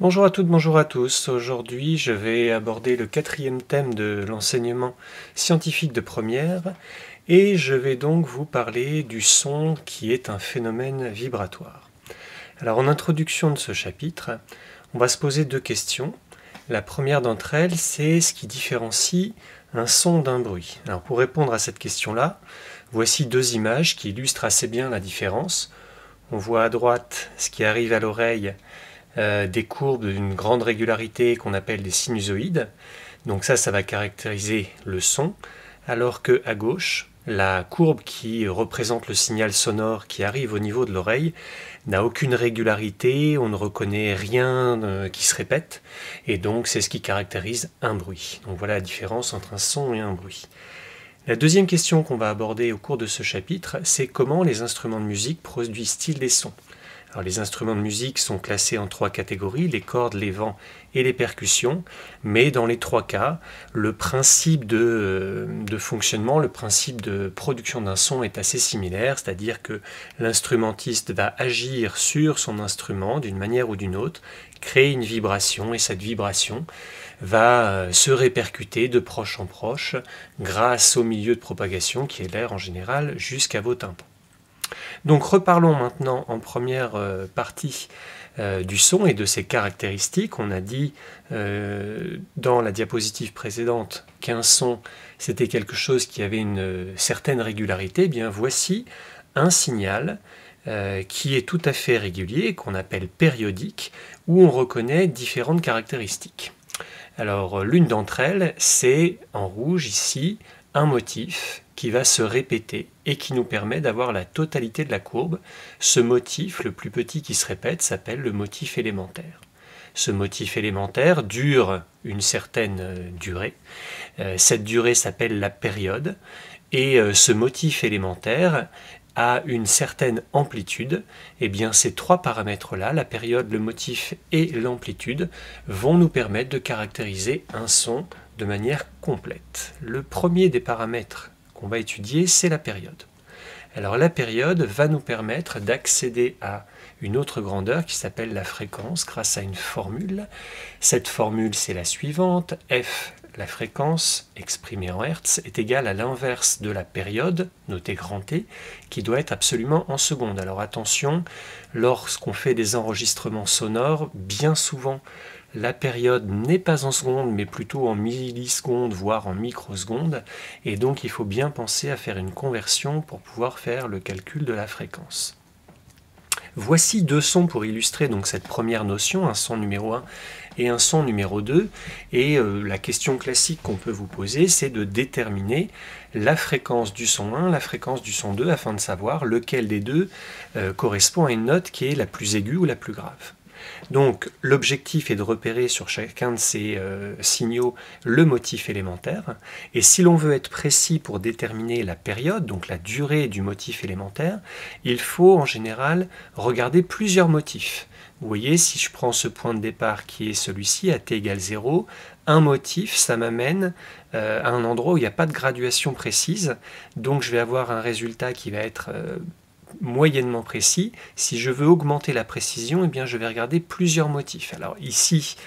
Bonjour à toutes, bonjour à tous. Aujourd'hui, je vais aborder le quatrième thème de l'enseignement scientifique de première et je vais donc vous parler du son qui est un phénomène vibratoire. Alors, en introduction de ce chapitre, on va se poser deux questions. La première d'entre elles, c'est ce qui différencie un son d'un bruit. Alors, pour répondre à cette question-là, voici deux images qui illustrent assez bien la différence. On voit à droite ce qui arrive à l'oreille, des courbes d'une grande régularité qu'on appelle des sinusoïdes. Donc ça va caractériser le son, alors que à gauche, la courbe qui représente le signal sonore qui arrive au niveau de l'oreille n'a aucune régularité, on ne reconnaît rien qui se répète, et donc c'est ce qui caractérise un bruit. Donc voilà la différence entre un son et un bruit. La deuxième question qu'on va aborder au cours de ce chapitre, c'est comment les instruments de musique produisent-ils des sons. Alors, les instruments de musique sont classés en trois catégories, les cordes, les vents et les percussions, mais dans les trois cas, le principe de fonctionnement, le principe de production d'un son est assez similaire, c'est-à-dire que l'instrumentiste va agir sur son instrument d'une manière ou d'une autre, créer une vibration, et cette vibration va se répercuter de proche en proche grâce au milieu de propagation qui est l'air en général jusqu'à vos tympans. Donc reparlons maintenant en première partie du son et de ses caractéristiques. On a dit dans la diapositive précédente qu'un son c'était quelque chose qui avait une certaine régularité. Eh bien voici un signal qui est tout à fait régulier, qu'on appelle périodique, où on reconnaît différentes caractéristiques. Alors l'une d'entre elles, c'est en rouge ici, un motif qui va se répéter et qui nous permet d'avoir la totalité de la courbe. Ce motif, le plus petit qui se répète, s'appelle le motif élémentaire. Ce motif élémentaire dure une certaine durée. Cette durée s'appelle la période. Et ce motif élémentaire a une certaine amplitude. Et bien ces trois paramètres-là, la période, le motif et l'amplitude, vont nous permettre de caractériser un son de manière complète. Le premier des paramètres qu'on va étudier, c'est la période. Alors la période va nous permettre d'accéder à une autre grandeur qui s'appelle la fréquence grâce à une formule. Cette formule, c'est la suivante. F, la fréquence exprimée en Hertz, est égale à l'inverse de la période, notée grand T, qui doit être absolument en secondes. Alors attention, lorsqu'on fait des enregistrements sonores, bien souvent, la période n'est pas en secondes, mais plutôt en millisecondes, voire en microsecondes, et donc il faut bien penser à faire une conversion pour pouvoir faire le calcul de la fréquence. Voici deux sons pour illustrer donc cette première notion, un son numéro 1 et un son numéro 2, et la question classique qu'on peut vous poser, c'est de déterminer la fréquence du son 1, la fréquence du son 2, afin de savoir lequel des deux correspond à une note qui est la plus aiguë ou la plus grave. Donc l'objectif est de repérer sur chacun de ces signaux le motif élémentaire, et si l'on veut être précis pour déterminer la période, donc la durée du motif élémentaire, il faut en général regarder plusieurs motifs. Vous voyez, si je prends ce point de départ qui est celui-ci, à t égale 0, un motif, ça m'amène à un endroit où il n'y a pas de graduation précise, donc je vais avoir un résultat qui va être moyennement précis. Si je veux augmenter la précision, eh bien je vais regarder plusieurs motifs. Alors ici,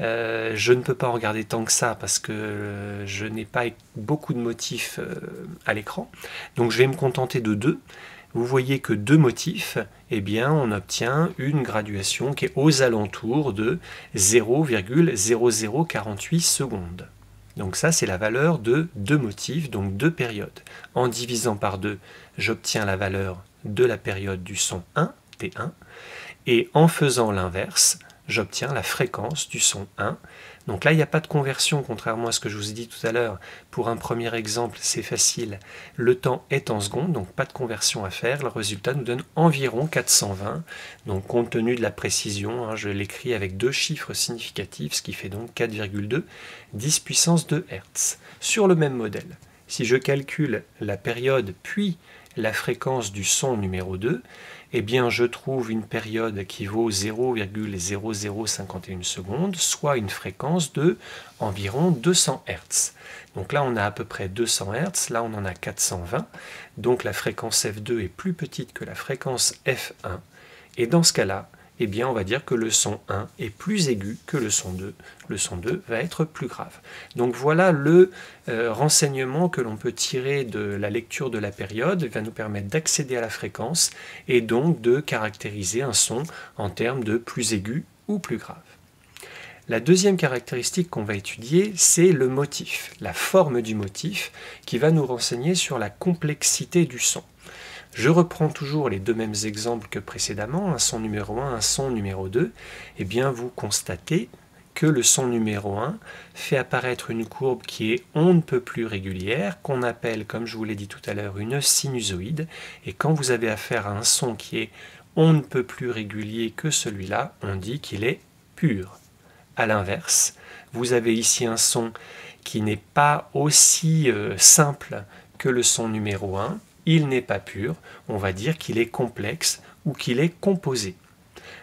je ne peux pas en regarder tant que ça parce que je n'ai pas beaucoup de motifs à l'écran. Donc je vais me contenter de deux. Vous voyez que deux motifs, eh bien on obtient une graduation qui est aux alentours de 0,0048 secondes. Donc ça, c'est la valeur de deux motifs, donc deux périodes. En divisant par 2, j'obtiens la valeur de la période du son 1, T1, et en faisant l'inverse, j'obtiens la fréquence du son 1. Donc là, il n'y a pas de conversion, contrairement à ce que je vous ai dit tout à l'heure. Pour un premier exemple, c'est facile. Le temps est en secondes, donc pas de conversion à faire. Le résultat nous donne environ 420. Donc compte tenu de la précision, je l'écris avec deux chiffres significatifs, ce qui fait donc 4,2, 10 puissance 2 Hz. Sur le même modèle, si je calcule la période puis la fréquence du son numéro 2, eh bien je trouve une période qui vaut 0,0051 secondes, soit une fréquence de environ 200 Hz. Donc là on a à peu près 200 Hz, là on en a 420, donc la fréquence F2 est plus petite que la fréquence F1, et dans ce cas-là, eh bien on va dire que le son 1 est plus aigu que le son 2. Le son 2 va être plus grave. Donc voilà le renseignement que l'on peut tirer de la lecture de la période. Il va nous permettre d'accéder à la fréquence et donc de caractériser un son en termes de plus aigu ou plus grave. La deuxième caractéristique qu'on va étudier, c'est le motif, la forme du motif, qui va nous renseigner sur la complexité du son. Je reprends toujours les deux mêmes exemples que précédemment, un son numéro 1, un son numéro 2. Eh bien, vous constatez que le son numéro 1 fait apparaître une courbe qui est on ne peut plus régulière, qu'on appelle, comme je vous l'ai dit tout à l'heure, une sinusoïde. Et quand vous avez affaire à un son qui est on ne peut plus régulier que celui-là, on dit qu'il est pur. A l'inverse, vous avez ici un son qui n'est pas aussi simple que le son numéro 1, il n'est pas pur, on va dire qu'il est complexe ou qu'il est composé.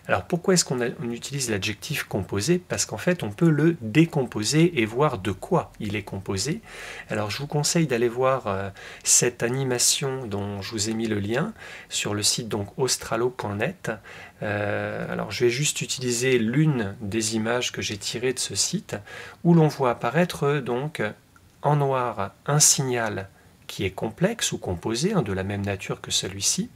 Alors pourquoi est-ce qu'on utilise l'adjectif composé? Parce qu'en fait on peut le décomposer et voir de quoi il est composé. Alors je vous conseille d'aller voir cette animation dont je vous ai mis le lien sur le site donc australo.net. Alors je vais juste utiliser l'une des images que j'ai tirées de ce site où l'on voit apparaître donc en noir un signal qui est complexe ou composé, de la même nature que celui-ci,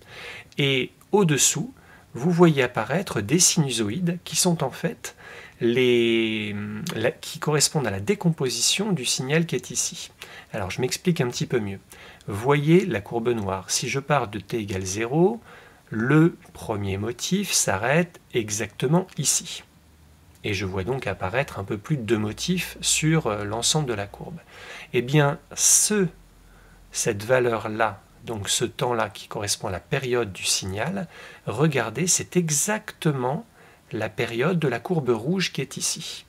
et au-dessous vous voyez apparaître des sinusoïdes qui sont en fait qui correspondent à la décomposition du signal qui est ici. Alors je m'explique un petit peu mieux. Voyez la courbe noire. Si je pars de t égale 0, le premier motif s'arrête exactement ici. Et je vois donc apparaître un peu plus de 2 motifs sur l'ensemble de la courbe. Eh bien, cette valeur-là, donc ce temps-là qui correspond à la période du signal, regardez, c'est exactement la période de la courbe rouge qui est ici.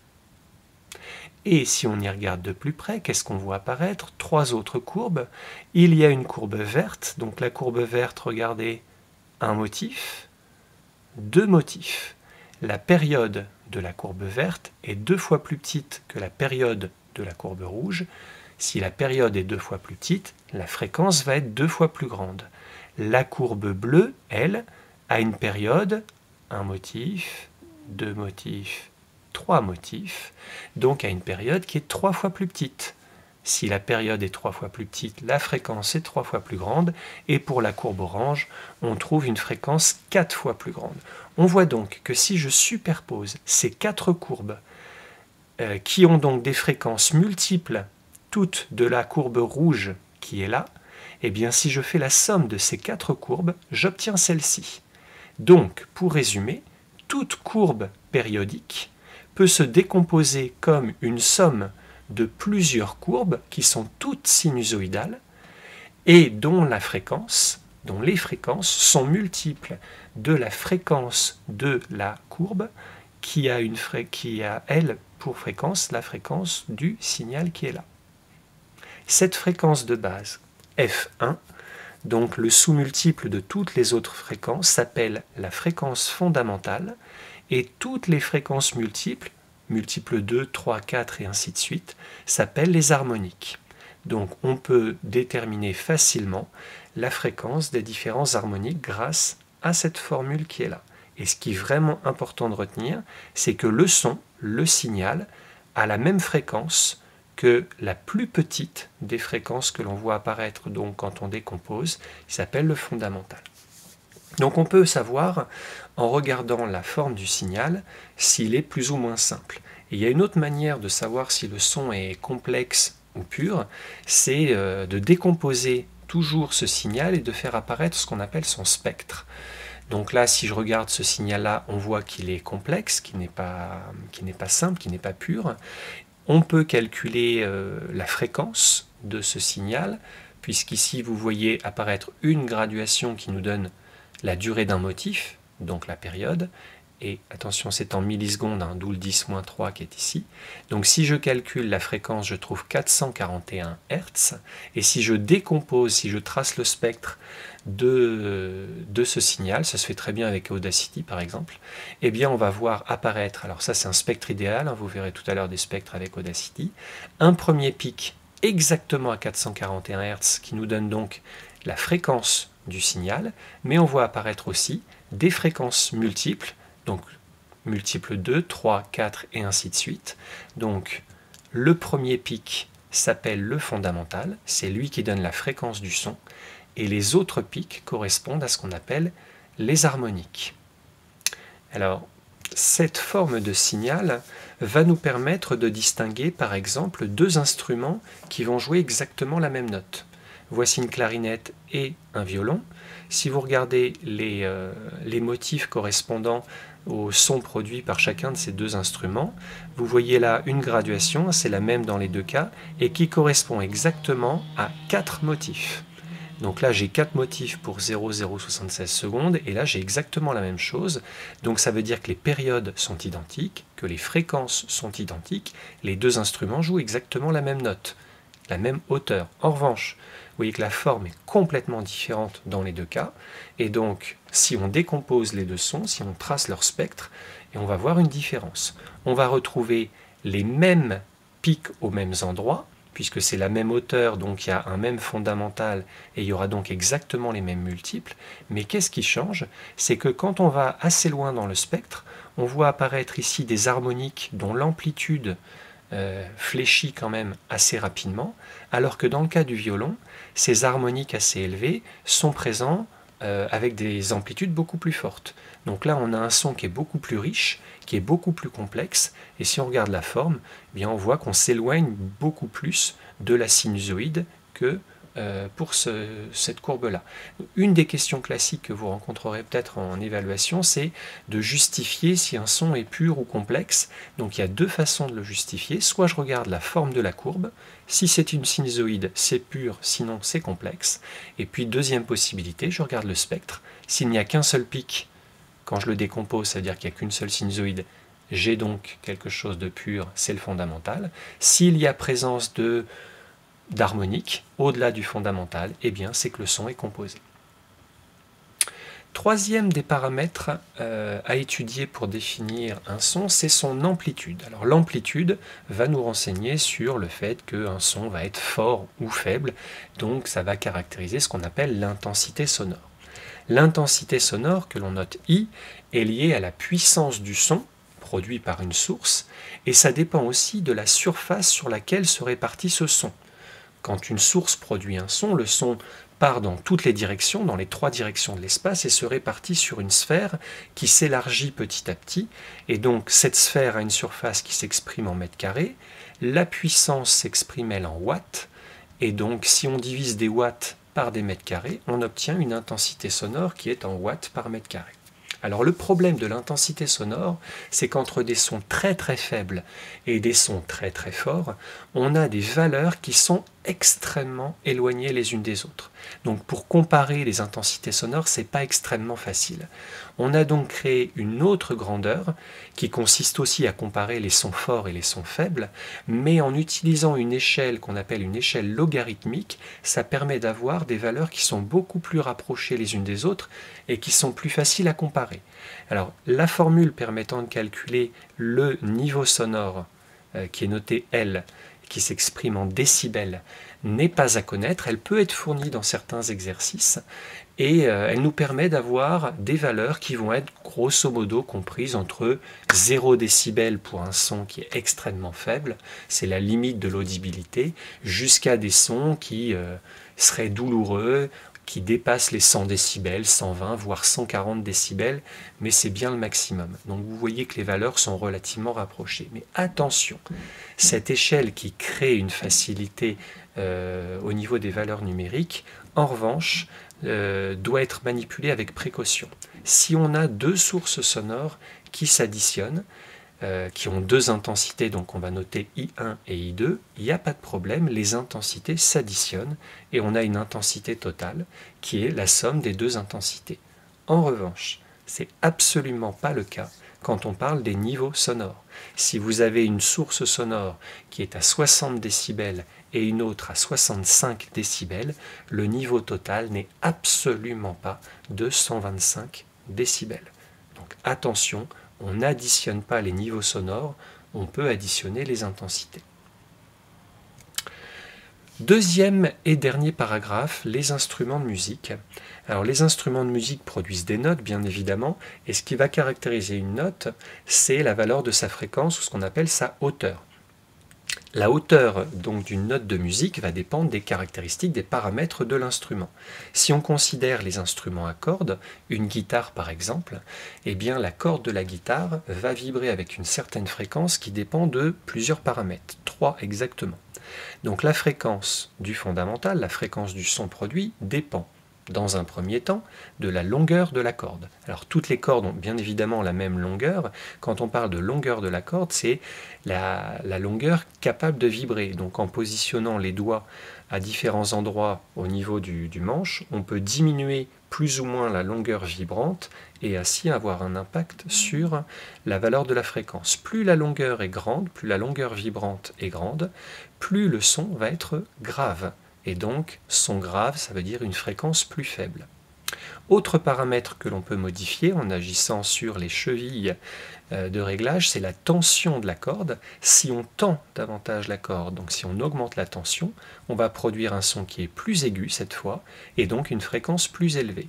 Et si on y regarde de plus près, qu'est-ce qu'on voit apparaître? 3 autres courbes. Il y a une courbe verte, donc la courbe verte, regardez, un motif, 2 motifs. La période de la courbe verte est 2 fois plus petite que la période de la courbe rouge. Si la période est 2 fois plus petite, la fréquence va être 2 fois plus grande. La courbe bleue, elle, a une période, 1 motif, 2 motifs, 3 motifs, donc a une période qui est 3 fois plus petite. Si la période est 3 fois plus petite, la fréquence est 3 fois plus grande, et pour la courbe orange, on trouve une fréquence 4 fois plus grande. On voit donc que si je superpose ces 4 courbes, qui ont donc des fréquences multiples, toutes de la courbe rouge qui est là, eh bien si je fais la somme de ces 4 courbes, j'obtiens celle-ci. Donc, pour résumer, toute courbe périodique peut se décomposer comme une somme de plusieurs courbes qui sont toutes sinusoïdales et dont les fréquences sont multiples de la fréquence de la courbe qui a elle pour fréquence la fréquence du signal qui est là. Cette fréquence de base, F1, donc le sous-multiple de toutes les autres fréquences, s'appelle la fréquence fondamentale, et toutes les fréquences multiples, multiples 2, 3, 4 et ainsi de suite, s'appellent les harmoniques. Donc on peut déterminer facilement la fréquence des différents harmoniques grâce à cette formule qui est là. Et ce qui est vraiment important de retenir, c'est que le son, le signal, a la même fréquence que la plus petite des fréquences que l'on voit apparaître donc quand on décompose, qui s'appelle le fondamental. Donc on peut savoir, en regardant la forme du signal, s'il est plus ou moins simple. Et il y a une autre manière de savoir si le son est complexe ou pur, c'est de décomposer toujours ce signal et de faire apparaître ce qu'on appelle son spectre. Donc là, si je regarde ce signal-là, on voit qu'il est complexe, qu'il n'est pas simple, qu'il n'est pas pur. On peut calculer la fréquence de ce signal, puisqu'ici vous voyez apparaître une graduation qui nous donne la durée d'un motif, donc la période, et attention c'est en millisecondes, d'où le 10-3 qui est ici. Donc si je calcule la fréquence, je trouve 441 Hz, et si je décompose, si je trace le spectre de ce signal, ça se fait très bien avec Audacity par exemple, eh bien on va voir apparaître, alors ça c'est un spectre idéal, vous verrez tout à l'heure des spectres avec Audacity, un premier pic exactement à 441 Hz qui nous donne donc la fréquence du signal, mais on voit apparaître aussi des fréquences multiples donc multiple 2, 3, 4 et ainsi de suite. Donc le premier pic s'appelle le fondamental, c'est lui qui donne la fréquence du son, et les autres pics correspondent à ce qu'on appelle les harmoniques. Alors, cette forme de signal va nous permettre de distinguer par exemple deux instruments qui vont jouer exactement la même note. Voici une clarinette et un violon. Si vous regardez les motifs correspondant au son produit par chacun de ces deux instruments, vous voyez là une graduation, c'est la même dans les deux cas, et qui correspond exactement à 4 motifs. Donc là, j'ai 4 motifs pour 0,076 secondes, et là, j'ai exactement la même chose. Donc ça veut dire que les périodes sont identiques, que les fréquences sont identiques, les deux instruments jouent exactement la même note, la même hauteur. En revanche, vous voyez que la forme est complètement différente dans les deux cas, et donc si on décompose les deux sons, si on trace leur spectre, et on va voir une différence. On va retrouver les mêmes pics aux mêmes endroits, puisque c'est la même hauteur, donc il y a un même fondamental, et il y aura donc exactement les mêmes multiples. Mais qu'est-ce qui change? C'est que quand on va assez loin dans le spectre, on voit apparaître ici des harmoniques dont l'amplitude fléchit quand même assez rapidement, alors que dans le cas du violon, ces harmoniques assez élevées sont présents avec des amplitudes beaucoup plus fortes. Donc là, on a un son qui est beaucoup plus riche, qui est beaucoup plus complexe, et si on regarde la forme, eh bien on voit qu'on s'éloigne beaucoup plus de la sinusoïde que pour cette courbe-là. Une des questions classiques que vous rencontrerez peut-être en évaluation, c'est de justifier si un son est pur ou complexe. Donc il y a deux façons de le justifier. Soit je regarde la forme de la courbe, si c'est une sinusoïde, c'est pur, sinon c'est complexe. Et puis deuxième possibilité, je regarde le spectre. S'il n'y a qu'un seul pic, quand je le décompose, ça veut dire qu'il n'y a qu'une seule sinusoïde, j'ai donc quelque chose de pur, c'est le fondamental. S'il y a présence d'harmonique au-delà du fondamental, eh bien c'est que le son est composé. Troisième des paramètres à étudier pour définir un son, c'est son amplitude. Alors l'amplitude va nous renseigner sur le fait qu'un son va être fort ou faible, donc ça va caractériser ce qu'on appelle l'intensité sonore. L'intensité sonore, que l'on note I, est liée à la puissance du son produit par une source, et ça dépend aussi de la surface sur laquelle se répartit ce son. Quand une source produit un son, le son part dans toutes les directions, dans les 3 directions de l'espace, et se répartit sur une sphère qui s'élargit petit à petit, et donc cette sphère a une surface qui s'exprime en mètres carrés, la puissance s'exprime elle en watts, et donc si on divise des watts par des mètres carrés, on obtient une intensité sonore qui est en watts par mètre carré. Alors le problème de l'intensité sonore, c'est qu'entre des sons très très faibles et des sons très très forts, on a des valeurs qui sont extrêmement éloignées les unes des autres. Donc pour comparer les intensités sonores, c'est pas extrêmement facile. On a donc créé une autre grandeur qui consiste aussi à comparer les sons forts et les sons faibles, mais en utilisant une échelle qu'on appelle une échelle logarithmique, ça permet d'avoir des valeurs qui sont beaucoup plus rapprochées les unes des autres et qui sont plus faciles à comparer. Alors la formule permettant de calculer le niveau sonore qui est noté L, qui s'exprime en décibels, n'est pas à connaître. Elle peut être fournie dans certains exercices et elle nous permet d'avoir des valeurs qui vont être grosso modo comprises entre 0 décibel pour un son qui est extrêmement faible, c'est la limite de l'audibilité, jusqu'à des sons qui seraient douloureux, qui dépassent les 100 décibels, 120, voire 140 décibels, mais c'est bien le maximum. Donc vous voyez que les valeurs sont relativement rapprochées. Mais attention, cette échelle qui crée une facilité au niveau des valeurs numériques, en revanche, doit être manipulée avec précaution. Si on a deux sources sonores qui s'additionnent, qui ont deux intensités, donc on va noter I1 et I2, il n'y a pas de problème, les intensités s'additionnent et on a une intensité totale qui est la somme des deux intensités. En revanche, c'est absolument pas le cas quand on parle des niveaux sonores. Si vous avez une source sonore qui est à 60 décibels et une autre à 65 décibels, le niveau total n'est absolument pas de 125 décibels. Donc attention, on n'additionne pas les niveaux sonores, on peut additionner les intensités. Deuxième et dernier paragraphe, les instruments de musique. Alors les instruments de musique produisent des notes, bien évidemment, et ce qui va caractériser une note, c'est la valeur de sa fréquence, ou ce qu'on appelle sa hauteur. La hauteur donc d'une note de musique va dépendre des caractéristiques, des paramètres de l'instrument. Si on considère les instruments à cordes, une guitare par exemple, eh bien la corde de la guitare va vibrer avec une certaine fréquence qui dépend de plusieurs paramètres, 3 exactement. Donc la fréquence du fondamental, la fréquence du son produit, dépend dans un premier temps de la longueur de la corde. Alors toutes les cordes ont bien évidemment la même longueur. Quand on parle de longueur de la corde, c'est la longueur capable de vibrer. Donc en positionnant les doigts à différents endroits au niveau du manche, on peut diminuer plus ou moins la longueur vibrante et ainsi avoir un impact sur la valeur de la fréquence. Plus la longueur est grande, plus la longueur vibrante est grande, plus le son va être grave. Et donc, son grave, ça veut dire une fréquence plus faible. Autre paramètre que l'on peut modifier en agissant sur les chevilles de réglage, c'est la tension de la corde. Si on tend davantage la corde, donc si on augmente la tension, on va produire un son qui est plus aigu cette fois, et donc une fréquence plus élevée.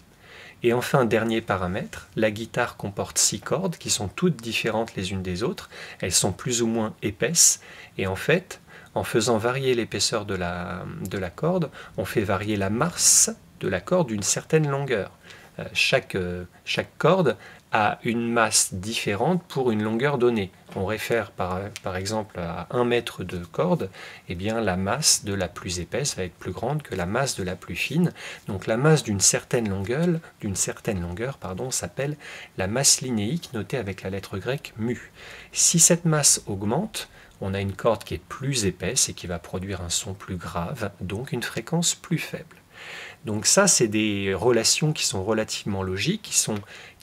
Et enfin, dernier paramètre, la guitare comporte 6 cordes qui sont toutes différentes les unes des autres. Elles sont plus ou moins épaisses, et en fait, en faisant varier l'épaisseur de la corde, on fait varier la masse de la corde d'une certaine longueur. Chaque corde a une masse différente pour une longueur donnée. On réfère par exemple à 1 mètre de corde, eh bien la masse de la plus épaisse va être plus grande que la masse de la plus fine. Donc la masse d'une certaine longueur, s'appelle la masse linéique, notée avec la lettre grecque mu. Si cette masse augmente, on a une corde qui est plus épaisse et qui va produire un son plus grave, donc une fréquence plus faible. Donc ça, c'est des relations qui sont relativement logiques, qui sont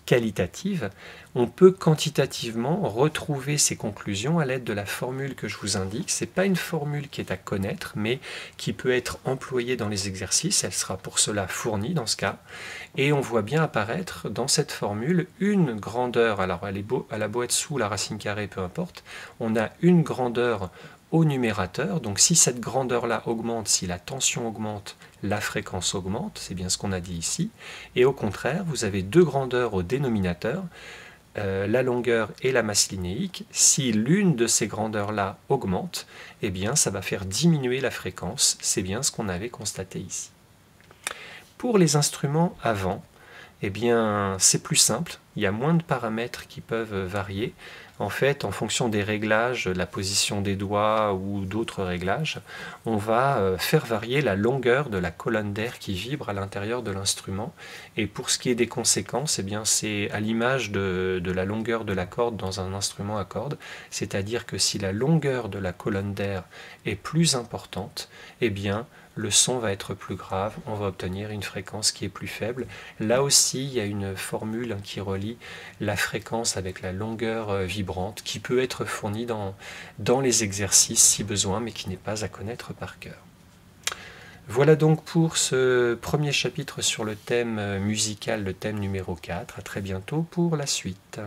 qualitatives. On peut quantitativement retrouver ces conclusions à l'aide de la formule que je vous indique. Ce n'est pas une formule qui est à connaître, mais qui peut être employée dans les exercices. Elle sera pour cela fournie dans ce cas. Et on voit bien apparaître dans cette formule une grandeur. Alors elle a beau être sous la racine carrée, peu importe. On a une grandeur au numérateur. Donc si cette grandeur-là augmente, si la tension augmente, la fréquence augmente, c'est bien ce qu'on a dit ici. Et au contraire, vous avez deux grandeurs au dénominateur, la longueur et la masse linéique. Si l'une de ces grandeurs-là augmente, eh bien ça va faire diminuer la fréquence. C'est bien ce qu'on avait constaté ici. Pour les instruments à vent, eh bien c'est plus simple. Il y a moins de paramètres qui peuvent varier. En fait, en fonction des réglages, la position des doigts ou d'autres réglages, on va faire varier la longueur de la colonne d'air qui vibre à l'intérieur de l'instrument. Et pour ce qui est des conséquences, eh bien c'est à l'image de la longueur de la corde dans un instrument à cordes, c'est-à-dire que si la longueur de la colonne d'air est plus importante, eh bien le son va être plus grave, on va obtenir une fréquence qui est plus faible. Là aussi, il y a une formule qui relie la fréquence avec la longueur vibrante, qui peut être fournie dans les exercices si besoin, mais qui n'est pas à connaître par cœur. Voilà donc pour ce premier chapitre sur le thème musical, le thème numéro 4. À très bientôt pour la suite.